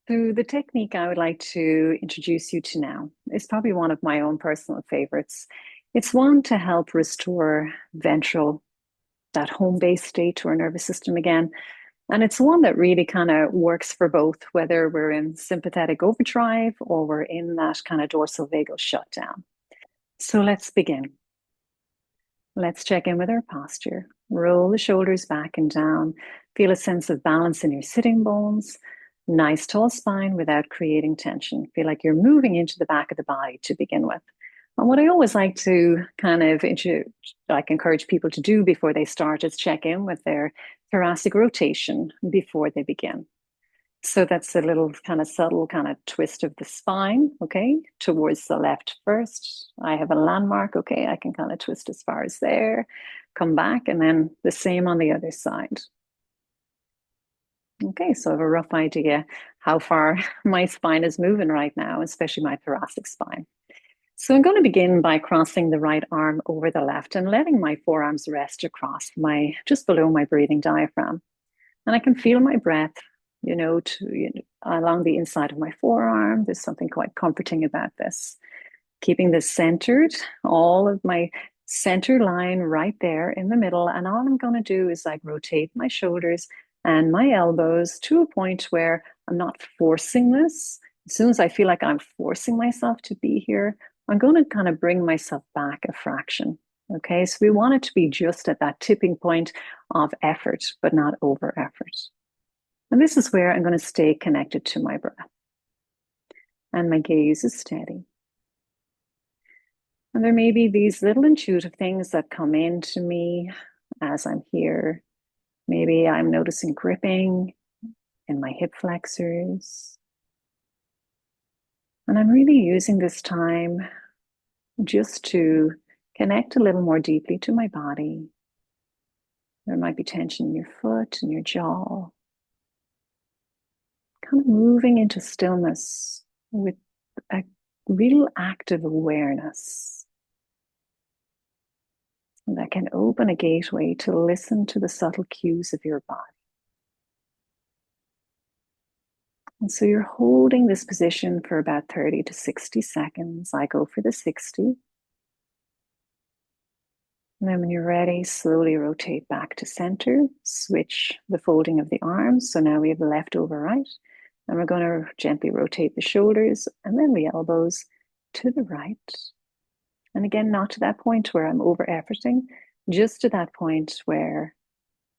So the technique I would like to introduce you to now is probably one of my own personal favorites. It's one to help restore ventral, that home base state to our nervous system again. And it's one that really kind of works for both, whether we're in sympathetic overdrive or we're in that kind of dorsal vagal shutdown. So let's begin. Let's check in with our posture. Roll the shoulders back and down. Feel a sense of balance in your sitting bones. Nice tall spine without creating tension. Feel like you're moving into the back of the body to begin with. And what I always like to kind of encourage people to do before they start is check in with their thoracic rotation before they begin. So that's a little kind of subtle kind of twist of the spine, okay, towards the left first. I have a landmark, okay, I can kind of twist as far as there, come back, and then the same on the other side. Okay, so I have a rough idea how far my spine is moving right now, especially my thoracic spine. So I'm going to begin by crossing the right arm over the left and letting my forearms rest across just below my breathing diaphragm. And I can feel my breath, along the inside of my forearm. There's something quite comforting about this. Keeping this centered, all of my center line right there in the middle. And all I'm going to do is like rotate my shoulders and my elbows to a point where I'm not forcing this. As soon as I feel like I'm forcing myself to be here, I'm going to kind of bring myself back a fraction. Okay, so we want it to be just at that tipping point of effort, but not over effort. And this is where I'm going to stay connected to my breath. And my gaze is steady. And there may be these little intuitive things that come into me as I'm here. Maybe I'm noticing gripping in my hip flexors. And I'm really using this time just to connect a little more deeply to my body. There might be tension in your foot and your jaw. Kind of moving into stillness with a real active awareness that can open a gateway to listen to the subtle cues of your body. And so you're holding this position for about 30 to 60 seconds. I go for the 60. And then when you're ready, slowly rotate back to center, switch the folding of the arms. So now we have left over right. And we're going to gently rotate the shoulders and then the elbows to the right. And again, not to that point where I'm over efforting, just to that point where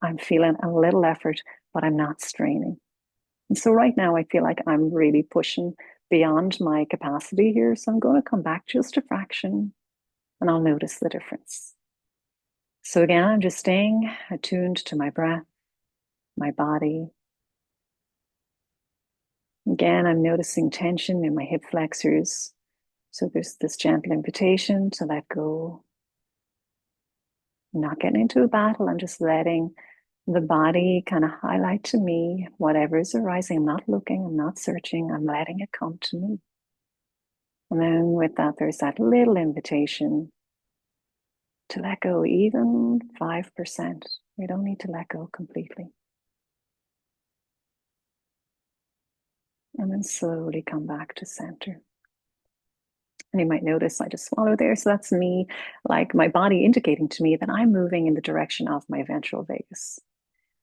I'm feeling a little effort, but I'm not straining. And so right now I feel like I'm really pushing beyond my capacity here. So I'm going to come back just a fraction and I'll notice the difference. So again, I'm just staying attuned to my breath, my body. Again, I'm noticing tension in my hip flexors. So there's this gentle invitation to let go. I'm not getting into a battle. I'm just letting the body kind of highlight to me whatever is arising. I'm not looking, I'm not searching, I'm letting it come to me. And then with that, there's that little invitation to let go even 5%. We don't need to let go completely. And then slowly come back to center. And you might notice I just swallow there. So that's me, like my body indicating to me that I'm moving in the direction of my ventral vagus.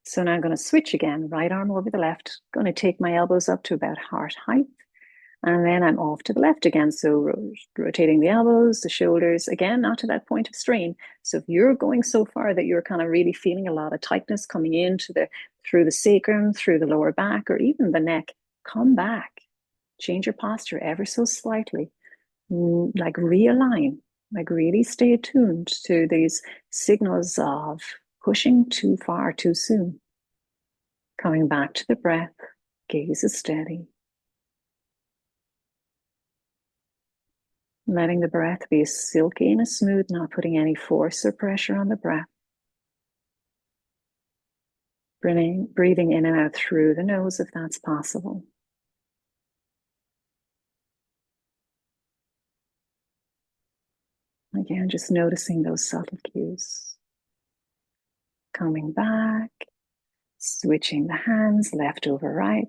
So now I'm going to switch again, right arm over the left, going to take my elbows up to about heart height. And then I'm off to the left again. So rotating the elbows, the shoulders, again, not to that point of strain. So if you're going so far that you're kind of really feeling a lot of tightness coming into through the sacrum, through the lower back, or even the neck, come back. Change your posture ever so slightly. Like realign, like really stay attuned to these signals of pushing too far too soon. Coming back to the breath, gaze is steady. Letting the breath be silky and smooth, not putting any force or pressure on the breath. Breathing in and out through the nose if that's possible. Again, just noticing those subtle cues. Coming back, switching the hands left over right.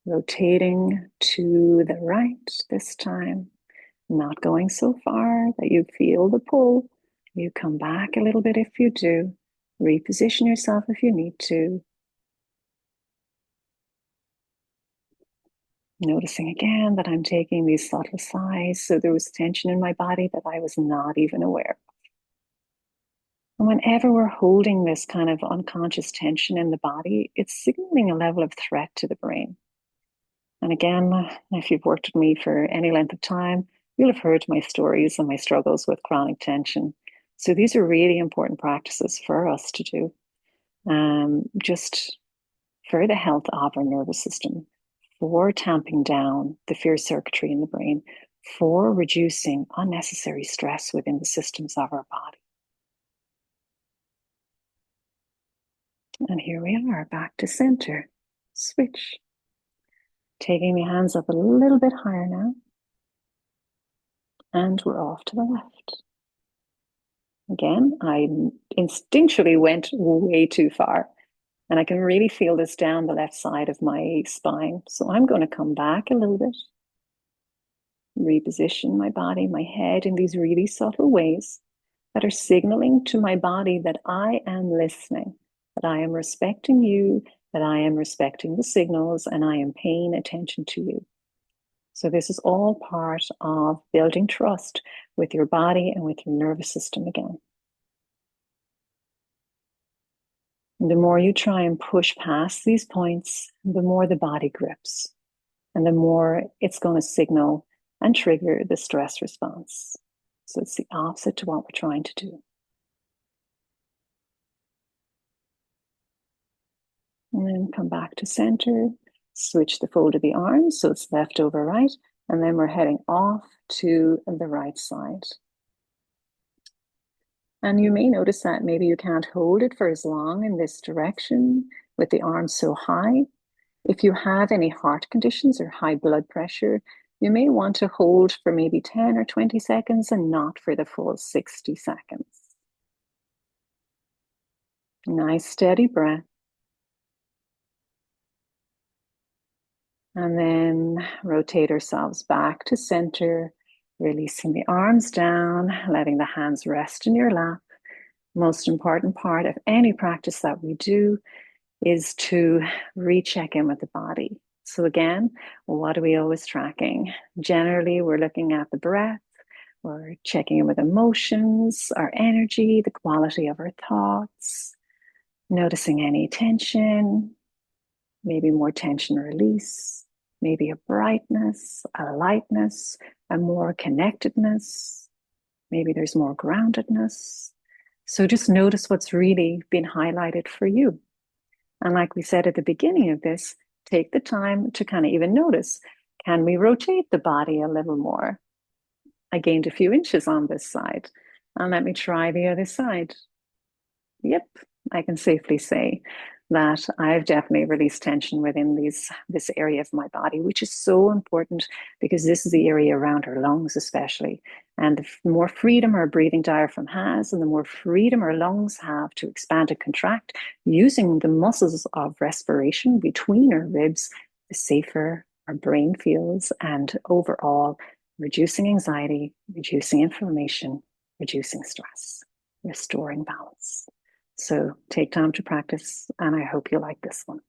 rotating to the right this time, not going so far that you feel the pull. You come back a little bit if you do. Reposition yourself if you need to. Noticing again that I'm taking these subtle sighs, so there was tension in my body that I was not even aware. And whenever we're holding this kind of unconscious tension in the body, it's signaling a level of threat to the brain. And again, if you've worked with me for any length of time, you'll have heard my stories and my struggles with chronic tension. So these are really important practices for us to do, just for the health of our nervous system, for tamping down the fear circuitry in the brain, for reducing unnecessary stress within the systems of our body. And here we are, back to center. Switch. Taking the hands up a little bit higher now. And we're off to the left. Again, I instinctually went way too far. And I can really feel this down the left side of my spine. So I'm going to come back a little bit, reposition my body, my head in these really subtle ways that are signaling to my body that I am listening, that I am respecting you, that I am respecting the signals, and I am paying attention to you. So this is all part of building trust with your body and with your nervous system again. The more you try and push past these points, the more the body grips, and the more it's going to signal and trigger the stress response. So it's the opposite to what we're trying to do. And then come back to center, switch the fold of the arms, so it's left over right, and then we're heading off to the right side. And you may notice that maybe you can't hold it for as long in this direction with the arms so high. If you have any heart conditions or high blood pressure, you may want to hold for maybe 10 or 20 seconds and not for the full 60 seconds. Nice steady breath. And then rotate ourselves back to center, releasing the arms down, letting the hands rest in your lap. Most important part of any practice that we do is to recheck in with the body. So again, what are we always tracking? Generally, we're looking at the breath, we're checking in with emotions, our energy, the quality of our thoughts, noticing any tension, maybe more tension release, maybe a brightness, a lightness, a more connectedness, maybe there's more groundedness. So just notice what's really been highlighted for you. And like we said at the beginning of this, take the time to kind of even notice, can we rotate the body a little more? I gained a few inches on this side. And let me try the other side. Yep, I can safely say that I've definitely released tension within this area of my body, which is so important because this is the area around our lungs, especially. And the more freedom our breathing diaphragm has, and the more freedom our lungs have to expand and contract using the muscles of respiration between our ribs, the safer our brain feels, and overall, reducing anxiety, reducing inflammation, reducing stress, restoring balance. So take time to practice, and I hope you like this one.